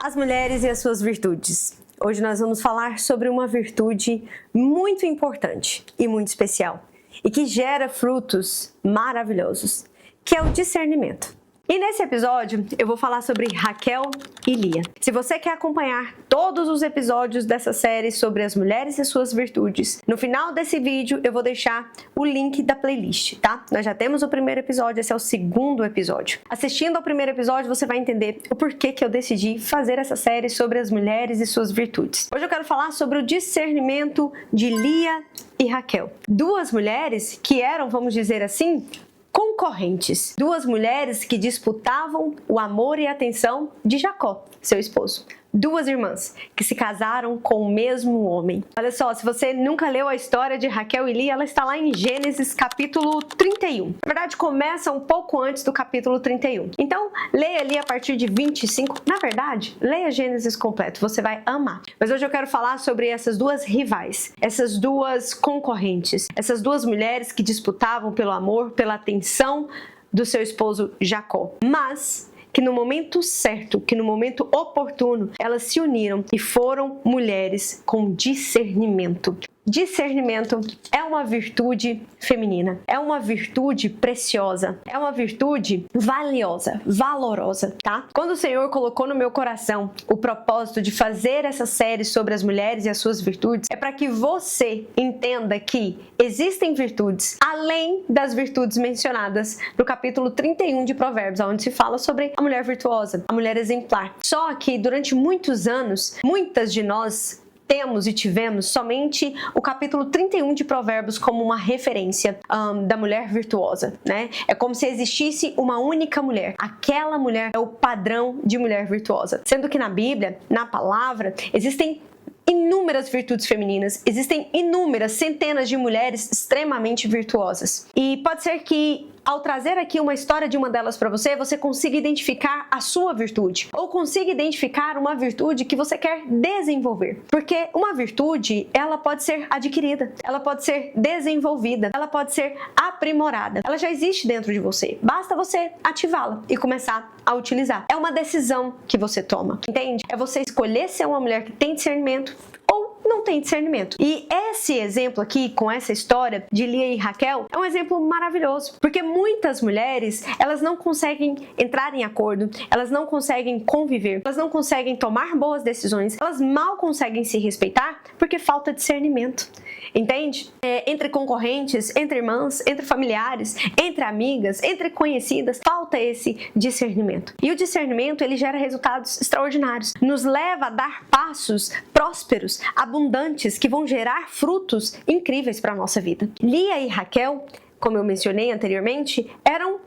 As mulheres e as suas virtudes. Hoje nós vamos falar sobre uma virtude muito importante e muito especial e que gera frutos maravilhosos, que é o discernimento. E nesse episódio eu vou falar sobre Raquel e Lia. Se você quer acompanhar todos os episódios dessa série sobre as mulheres e suas virtudes, no final desse vídeo eu vou deixar o link da playlist, tá? Nós já temos o primeiro episódio, esse é o segundo episódio. Assistindo ao primeiro episódio você vai entender o porquê que eu decidi fazer essa série sobre as mulheres e suas virtudes. Hoje eu quero falar sobre o discernimento de Lia e Raquel. Duas mulheres que eram, vamos dizer assim, concorrentes. Duas mulheres que disputavam o amor e a atenção de Jacó, seu esposo. Duas irmãs que se casaram com o mesmo homem. Olha só, se você nunca leu a história de Raquel e Lia, ela está lá em Gênesis capítulo 31. Na verdade, começa um pouco antes do capítulo 31. Então, leia ali a partir de 25. Na verdade, leia Gênesis completo, você vai amar. Mas hoje eu quero falar sobre essas duas rivais, essas duas concorrentes, essas duas mulheres que disputavam pelo amor, pela atenção do seu esposo Jacó. Mas que no momento certo, que no momento oportuno, elas se uniram e foram mulheres com discernimento. Discernimento é uma virtude feminina, é uma virtude preciosa, é uma virtude valiosa, valorosa, tá? Quando o Senhor colocou no meu coração o propósito de fazer essa série sobre as mulheres e as suas virtudes, é para que você entenda que existem virtudes além das virtudes mencionadas no capítulo 31 de Provérbios, onde se fala sobre a mulher virtuosa, a mulher exemplar. Só que durante muitos anos, muitas de nós temos e tivemos somente o capítulo 31 de Provérbios como uma referência da mulher virtuosa, né? É como se existisse uma única mulher. Aquela mulher é o padrão de mulher virtuosa. Sendo que na Bíblia, na palavra, existem inúmeras virtudes femininas, existem inúmeras, centenas de mulheres extremamente virtuosas. E pode ser que ao trazer aqui uma história de uma delas para você, você consiga identificar a sua virtude ou consiga identificar uma virtude que você quer desenvolver. Porque uma virtude, ela pode ser adquirida, ela pode ser desenvolvida, ela pode ser aprimorada. Ela já existe dentro de você. Basta você ativá-la e começar a utilizar. É uma decisão que você toma, entende? É você escolher ser uma mulher que tem discernimento ou não tem discernimento. E esse exemplo aqui, com essa história de Lia e Raquel, é um exemplo maravilhoso, porque muitas mulheres, elas não conseguem entrar em acordo, elas não conseguem conviver, elas não conseguem tomar boas decisões, elas mal conseguem se respeitar porque falta discernimento. Entende? Entre concorrentes, entre irmãs, entre familiares, entre amigas, entre conhecidas, falta esse discernimento. E o discernimento, ele gera resultados extraordinários. Nos leva a dar passos prósperos, abundantes, que vão gerar frutos incríveis para a nossa vida. Lia e Raquel, como eu mencionei anteriormente, eram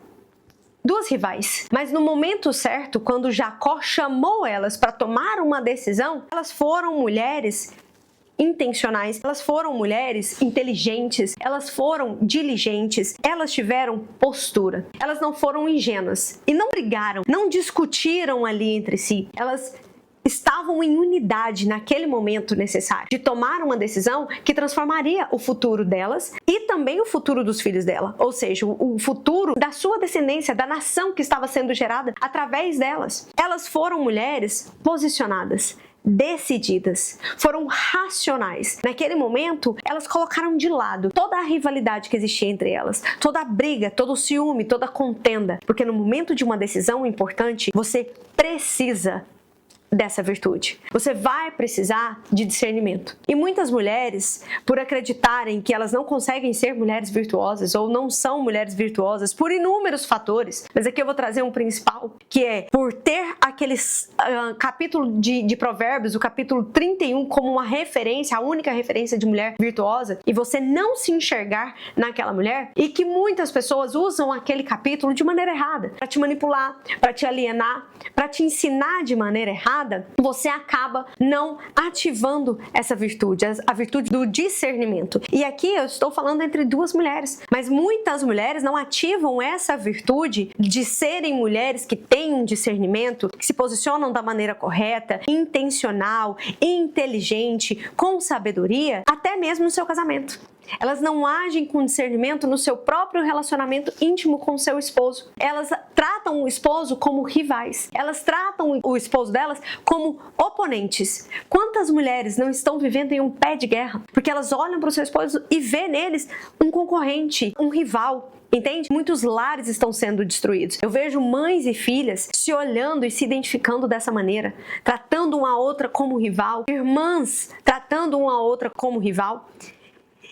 duas rivais, mas no momento certo, quando Jacó chamou elas para tomar uma decisão, elas foram mulheres intencionais, elas foram mulheres inteligentes, elas foram diligentes, elas tiveram postura, elas não foram ingênuas e não brigaram, não discutiram ali entre si, elas estavam em unidade naquele momento necessário de tomar uma decisão que transformaria o futuro delas e também o futuro dos filhos dela, ou seja, o futuro da sua descendência, da nação que estava sendo gerada através delas. Elas foram mulheres posicionadas, decididas, foram racionais. Naquele momento, elas colocaram de lado toda a rivalidade que existia entre elas, toda a briga, todo o ciúme, toda a contenda, porque no momento de uma decisão importante, você precisa dessa virtude. Você vai precisar de discernimento. E muitas mulheres, por acreditarem que elas não conseguem ser mulheres virtuosas ou não são mulheres virtuosas por inúmeros fatores, mas aqui eu vou trazer um principal, que é por ter aqueles capítulo de Provérbios, o capítulo 31 como uma referência, a única referência de mulher virtuosa, e você não se enxergar naquela mulher, e que muitas pessoas usam aquele capítulo de maneira errada, para te manipular, para te alienar, para te ensinar de maneira errada, você acaba não ativando essa virtude, a virtude do discernimento. E aqui eu estou falando entre duas mulheres, mas muitas mulheres não ativam essa virtude de serem mulheres que têm um discernimento, que se posicionam da maneira correta, intencional, inteligente, com sabedoria, até mesmo no seu casamento. Elas não agem com discernimento no seu próprio relacionamento íntimo com o seu esposo. Elas tratam o esposo como rivais. Elas tratam o esposo delas como oponentes. Quantas mulheres não estão vivendo em um pé de guerra? Porque elas olham para o seu esposo e vê neles um concorrente, um rival. Entende? Muitos lares estão sendo destruídos. Eu vejo mães e filhas se olhando e se identificando dessa maneira, tratando uma a outra como rival, irmãs tratando uma a outra como rival.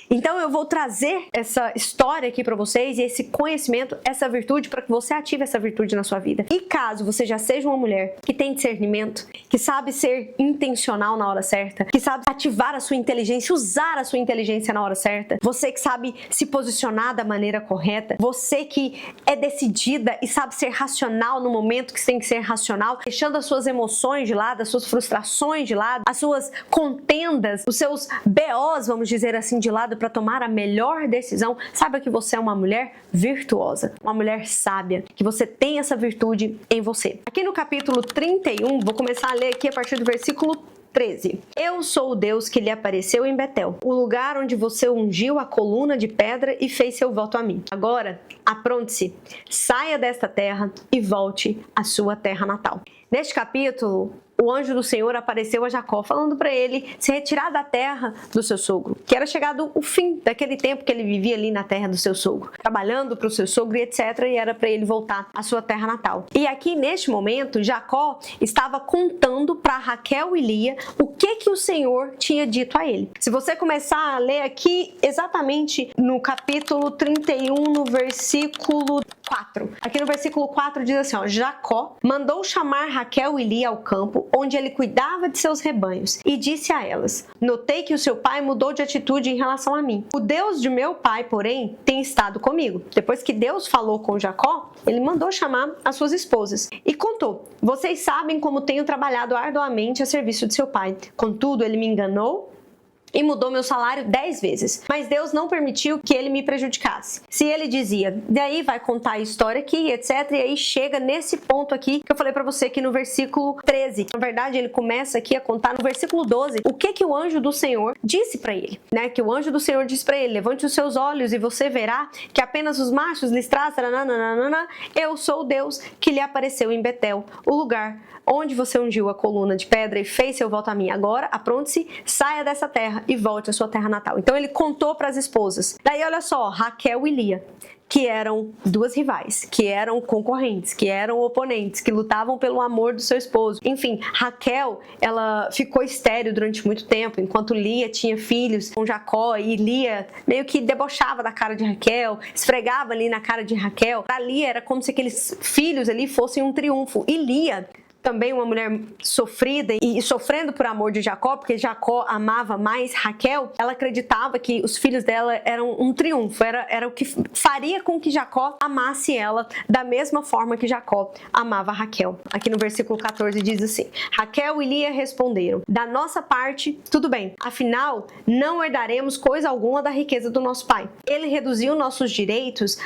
Então eu vou trazer essa história aqui para vocês e esse conhecimento, essa virtude, para que você ative essa virtude na sua vida. E caso você já seja uma mulher que tem discernimento, que sabe ser intencional na hora certa, que sabe ativar a sua inteligência, usar a sua inteligência na hora certa, você que sabe se posicionar da maneira correta, você que é decidida e sabe ser racional no momento que você tem que ser racional, deixando as suas emoções de lado, as suas frustrações de lado, as suas contendas, os seus BOs, vamos dizer assim, de lado, para tomar a melhor decisão. Saiba que você é uma mulher virtuosa, uma mulher sábia, que você tem essa virtude em você. Aqui no capítulo 31, vou começar a ler aqui a partir do versículo 13. Eu sou o Deus que lhe apareceu em Betel, o lugar onde você ungiu a coluna de pedra e fez seu voto a mim. Agora, apronte-se, saia desta terra e volte à sua terra natal. Neste capítulo, o anjo do Senhor apareceu a Jacó, falando para ele se retirar da terra do seu sogro, que era chegado o fim daquele tempo que ele vivia ali na terra do seu sogro, trabalhando para o seu sogro e etc, e era para ele voltar à sua terra natal. E aqui, neste momento, Jacó estava contando para Raquel e Lia o que o Senhor tinha dito a ele. Se você começar a ler aqui, exatamente no capítulo 31, no versículo 4. Aqui no versículo 4 diz assim, ó, Jacó mandou chamar Raquel e Lia ao campo, onde ele cuidava de seus rebanhos, e disse a elas, notei que o seu pai mudou de atitude em relação a mim. O Deus de meu pai, porém, tem estado comigo. Depois que Deus falou com Jacó, ele mandou chamar as suas esposas e contou, vocês sabem como tenho trabalhado arduamente a serviço de seu pai. Contudo, ele me enganou e mudou meu salário 10 vezes. Mas Deus não permitiu que ele me prejudicasse. Se ele dizia, daí vai contar a história aqui, etc. E aí chega nesse ponto aqui que eu falei pra você aqui no versículo 13. Na verdade, ele começa aqui a contar no versículo 12 o que o anjo do Senhor disse pra ele, né? Que o anjo do Senhor disse pra ele, levante os seus olhos e você verá que apenas os machos lhes traz, eu sou o Deus que lhe apareceu em Betel, o lugar onde você ungiu a coluna de pedra e fez seu voto a mim. Agora, apronte-se, saia dessa terra e volte à sua terra natal. Então ele contou para as esposas. Daí olha só, Raquel e Lia, que eram duas rivais, que eram concorrentes, que eram oponentes, que lutavam pelo amor do seu esposo. Enfim, Raquel, ela ficou estéril durante muito tempo, enquanto Lia tinha filhos com Jacó, e Lia meio que debochava da cara de Raquel, esfregava ali na cara de Raquel. Para Lia era como se aqueles filhos ali fossem um triunfo. E Lia, também uma mulher sofrida e sofrendo por amor de Jacó, porque Jacó amava mais Raquel, ela acreditava que os filhos dela eram um triunfo, era o que faria com que Jacó amasse ela da mesma forma que Jacó amava Raquel. Aqui no versículo 14 diz assim, Raquel e Lia responderam, da nossa parte, tudo bem, afinal, não herdaremos coisa alguma da riqueza do nosso pai. Ele reduziu nossos direitos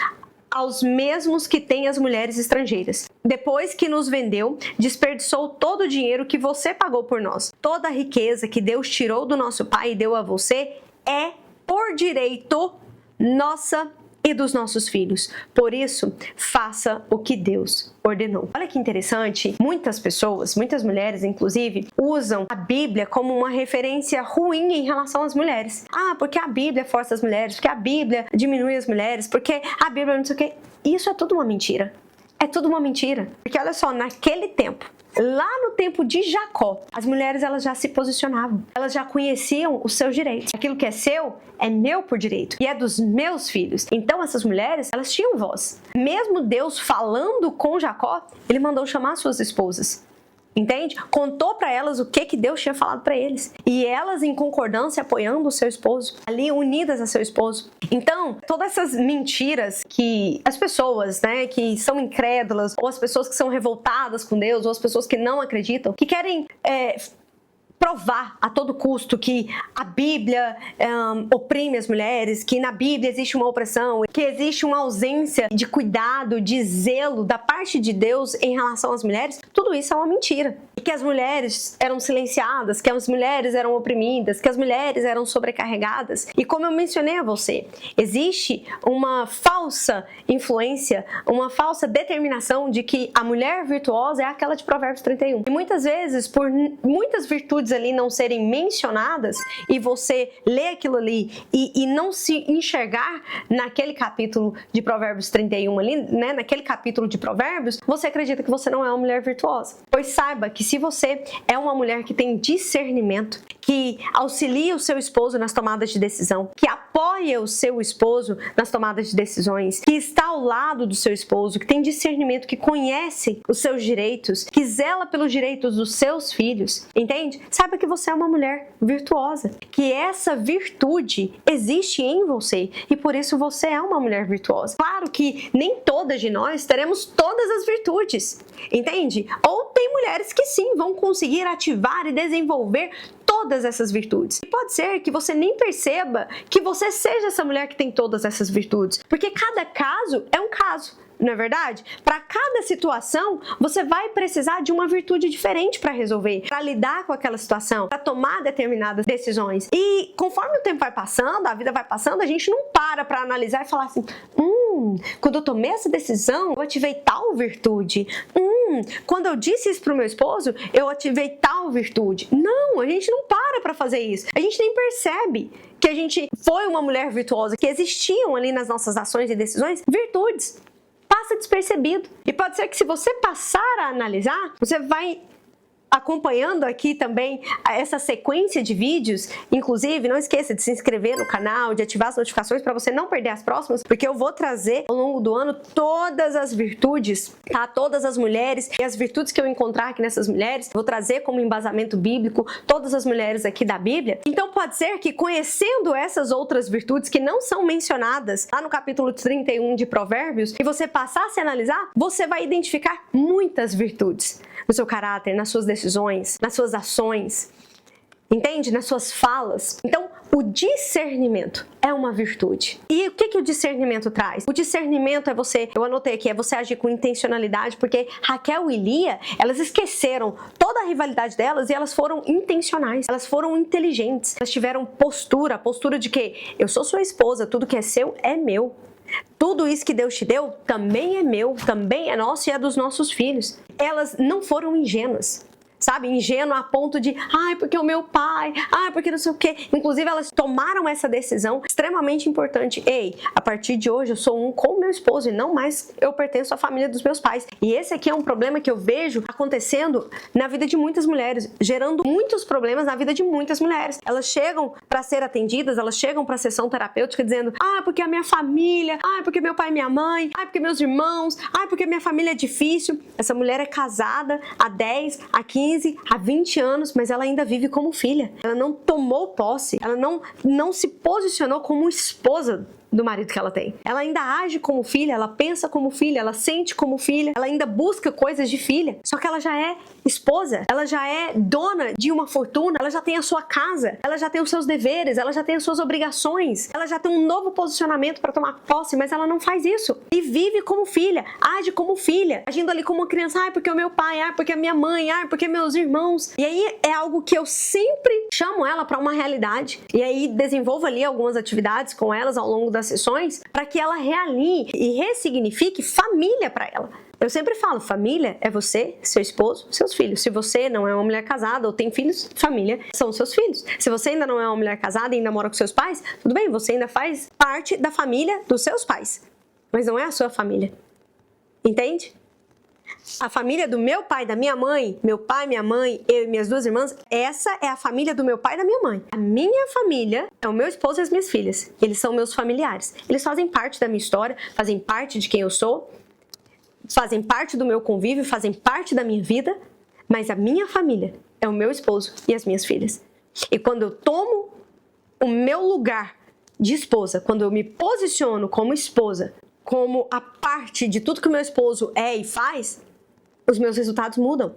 aos mesmos que têm as mulheres estrangeiras. Depois que nos vendeu, desperdiçou todo o dinheiro que você pagou por nós. Toda a riqueza que Deus tirou do nosso pai e deu a você é, por direito, nossa e dos nossos filhos. Por isso, faça o que Deus ordenou. Olha que interessante, muitas pessoas, muitas mulheres inclusive, usam a Bíblia como uma referência ruim em relação às mulheres. Ah, porque a Bíblia força as mulheres, porque a Bíblia diminui as mulheres, porque a Bíblia não sei o quê. Isso é tudo uma mentira. É tudo uma mentira. Porque olha só, naquele tempo, lá no tempo de Jacó, as mulheres elas já se posicionavam, elas já conheciam os seus direitos. Aquilo que é seu é meu por direito e é dos meus filhos. Então essas mulheres, elas tinham voz. Mesmo Deus falando com Jacó, ele mandou chamar suas esposas. Entende? Contou para elas o que Deus tinha falado para eles. E elas em concordância apoiando o seu esposo, ali unidas a seu esposo. Então, todas essas mentiras que as pessoas, né, que são incrédulas, ou as pessoas que são revoltadas com Deus, ou as pessoas que não acreditam, que querem provar a todo custo que a Bíblia oprime as mulheres, que na Bíblia existe uma opressão, que existe uma ausência de cuidado, de zelo da parte de Deus em relação às mulheres, tudo isso é uma mentira. E que as mulheres eram silenciadas, que as mulheres eram oprimidas, que as mulheres eram sobrecarregadas. E como eu mencionei a você, existe uma falsa influência, uma falsa determinação de que a mulher virtuosa é aquela de Provérbios 31. E muitas vezes, por muitas virtudes ali não serem mencionadas, e você lê aquilo ali e não se enxergar naquele capítulo de Provérbios 31 ali, né, naquele capítulo de Provérbios, você acredita que você não é uma mulher virtuosa. Pois saiba que se você é uma mulher que tem discernimento, que auxilia o seu esposo nas tomadas de decisão, que apoia o seu esposo nas tomadas de decisões, que está ao lado do seu esposo, que tem discernimento, que conhece os seus direitos, que zela pelos direitos dos seus filhos, entende? Saiba que você é uma mulher virtuosa, que essa virtude existe em você e por isso você é uma mulher virtuosa. Claro que nem todas de nós teremos todas as virtudes, entende? Ou tem mulheres que sim, vão conseguir ativar e desenvolver todas essas virtudes. E pode ser que você nem perceba que você seja essa mulher que tem todas essas virtudes, porque cada caso é um caso. Não é verdade? Para cada situação, você vai precisar de uma virtude diferente para resolver, para lidar com aquela situação, para tomar determinadas decisões. E conforme o tempo vai passando, a vida vai passando, a gente não para analisar e falar assim, quando eu tomei essa decisão, eu ativei tal virtude. Quando eu disse isso pro meu esposo, eu ativei tal virtude. Não, a gente não para fazer isso. A gente nem percebe que a gente foi uma mulher virtuosa, que existiam ali nas nossas ações e decisões virtudes. Passa despercebido. E pode ser que se você passar a analisar, você vai acompanhando aqui também essa sequência de vídeos. Inclusive, não esqueça de se inscrever no canal, de ativar as notificações para você não perder as próximas, porque eu vou trazer ao longo do ano todas as virtudes, tá? Todas as mulheres e as virtudes que eu encontrar aqui nessas mulheres, vou trazer como embasamento bíblico todas as mulheres aqui da Bíblia. Então pode ser que conhecendo essas outras virtudes que não são mencionadas lá no capítulo 31 de Provérbios, e você passasse a analisar, você vai identificar muitas virtudes no seu caráter, nas suas decisões, nas suas ações, entende? Nas suas falas. Então, o discernimento é uma virtude. E o que o discernimento traz? O discernimento é você, eu anotei aqui, é você agir com intencionalidade, porque Raquel e Lia, elas esqueceram toda a rivalidade delas e elas foram intencionais, elas foram inteligentes, elas tiveram postura, a postura de que eu sou sua esposa, tudo que é seu é meu. Tudo isso que Deus te deu também é meu, também é nosso e é dos nossos filhos. Elas não foram ingênuas, sabe? Ingênua a ponto de, porque o meu pai, porque não sei o quê. Inclusive, elas tomaram essa decisão extremamente importante. Ei, a partir de hoje eu sou um com o meu esposo e não mais eu pertenço à família dos meus pais. E esse aqui é um problema que eu vejo acontecendo na vida de muitas mulheres, gerando muitos problemas na vida de muitas mulheres. Elas chegam para ser atendidas, elas chegam para a sessão terapêutica dizendo, porque a minha família, porque meu pai e minha mãe, porque meus irmãos, porque minha família é difícil. Essa mulher é casada há 10, há 15, há 20 anos, mas ela ainda vive como filha. Ela não tomou posse, ela não se posicionou como esposa do marido que ela tem. Ela ainda age como filha, ela pensa como filha, ela sente como filha, ela ainda busca coisas de filha. Só que ela já é esposa, ela já é dona de uma fortuna, ela já tem a sua casa, ela já tem os seus deveres, ela já tem as suas obrigações, ela já tem um novo posicionamento para tomar posse, mas ela não faz isso. E vive como filha, age como filha, agindo ali como uma criança, porque o meu pai, porque a minha mãe, porque meus irmãos. E aí é algo que eu sempre chamo ela para uma realidade. E aí desenvolvo ali algumas atividades com elas ao longo das sessões para que ela realinhe e ressignifique família para ela. Eu sempre falo, família é você, seu esposo, seus filhos. Se você não é uma mulher casada ou tem filhos, família são seus filhos. Se você ainda não é uma mulher casada e ainda mora com seus pais, tudo bem, você ainda faz parte da família dos seus pais, mas não é a sua família. Entende? A família do meu pai, da minha mãe, meu pai, minha mãe, eu e minhas duas irmãs, essa é a família do meu pai e da minha mãe. A minha família é o meu esposo e as minhas filhas. Eles são meus familiares. Eles fazem parte da minha história, fazem parte de quem eu sou, fazem parte do meu convívio, fazem parte da minha vida, mas a minha família é o meu esposo e as minhas filhas. E quando eu tomo o meu lugar de esposa, quando eu me posiciono como esposa, como a parte de tudo que o meu esposo é e faz, os meus resultados mudam.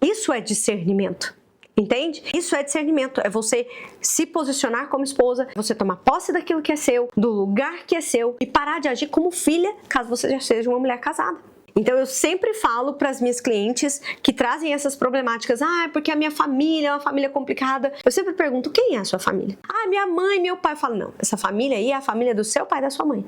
Isso é discernimento. Entende? Isso é discernimento, é você se posicionar como esposa, você tomar posse daquilo que é seu, do lugar que é seu e parar de agir como filha, caso você já seja uma mulher casada. Então eu sempre falo para as minhas clientes que trazem essas problemáticas, porque a minha família é uma família complicada. Eu sempre pergunto, quem é a sua família? Minha mãe, meu pai. Eu falo, não, essa família aí é a família do seu pai e da sua mãe.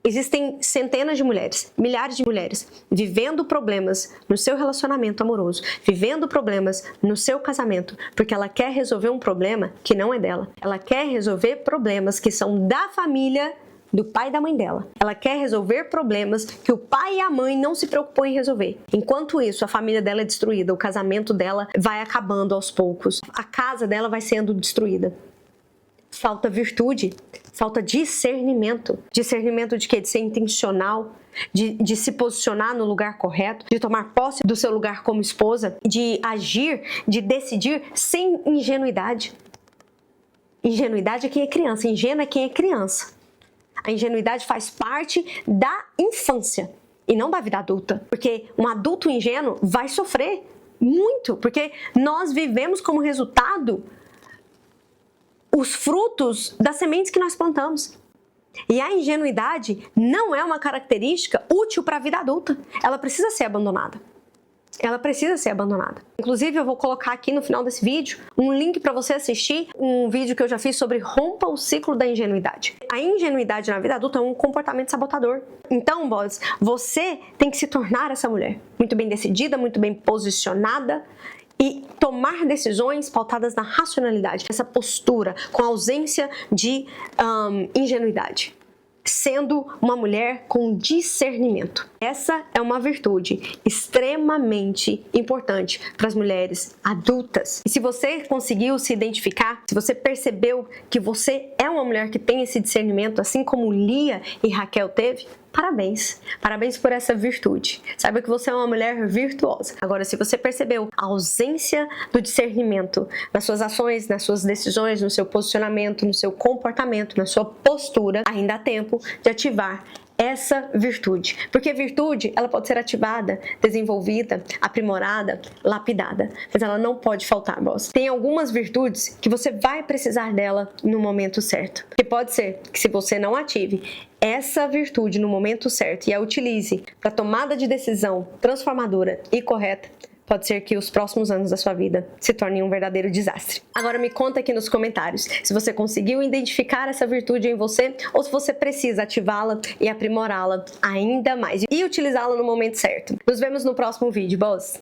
Existem centenas de mulheres, milhares de mulheres, vivendo problemas no seu relacionamento amoroso, vivendo problemas no seu casamento, porque ela quer resolver um problema que não é dela. Ela quer resolver problemas que são da família do pai e da mãe dela. Ela quer resolver problemas que o pai e a mãe não se preocupam em resolver. Enquanto isso, a família dela é destruída, o casamento dela vai acabando aos poucos, a casa dela vai sendo destruída. Falta virtude, falta discernimento. Discernimento de quê? De ser intencional, de se posicionar no lugar correto, de tomar posse do seu lugar como esposa, de agir, de decidir sem ingenuidade. Ingenuidade é quem é criança, ingênuo é quem é criança. A ingenuidade faz parte da infância e não da vida adulta. Porque um adulto ingênuo vai sofrer muito, porque nós vivemos como resultado os frutos das sementes que nós plantamos. E a ingenuidade não é uma característica útil para a vida adulta. Ela precisa ser abandonada. Ela precisa ser abandonada. Inclusive, eu vou colocar aqui no final desse vídeo um link para você assistir um vídeo que eu já fiz sobre rompa o ciclo da ingenuidade. A ingenuidade na vida adulta é um comportamento sabotador. Então, boss, você tem que se tornar essa mulher muito bem decidida, muito bem posicionada e tomar decisões pautadas na racionalidade. Essa postura com ausência de ingenuidade. Sendo uma mulher com discernimento. Essa é uma virtude extremamente importante para as mulheres adultas. E se você conseguiu se identificar, se você percebeu que você é uma mulher que tem esse discernimento, assim como Lia e Raquel teve, parabéns. Parabéns por essa virtude. Saiba que você é uma mulher virtuosa. Agora, se você percebeu a ausência do discernimento nas suas ações, nas suas decisões, no seu posicionamento, no seu comportamento, na sua postura, ainda há tempo de ativar essa virtude. Porque virtude, ela pode ser ativada, desenvolvida, aprimorada, lapidada. Mas ela não pode faltar, boss. Tem algumas virtudes que você vai precisar dela no momento certo. E pode ser que se você não ative essa virtude no momento certo e a utilize para tomada de decisão transformadora e correta, pode ser que os próximos anos da sua vida se tornem um verdadeiro desastre. Agora me conta aqui nos comentários se você conseguiu identificar essa virtude em você ou se você precisa ativá-la e aprimorá-la ainda mais e utilizá-la no momento certo. Nos vemos no próximo vídeo, boss!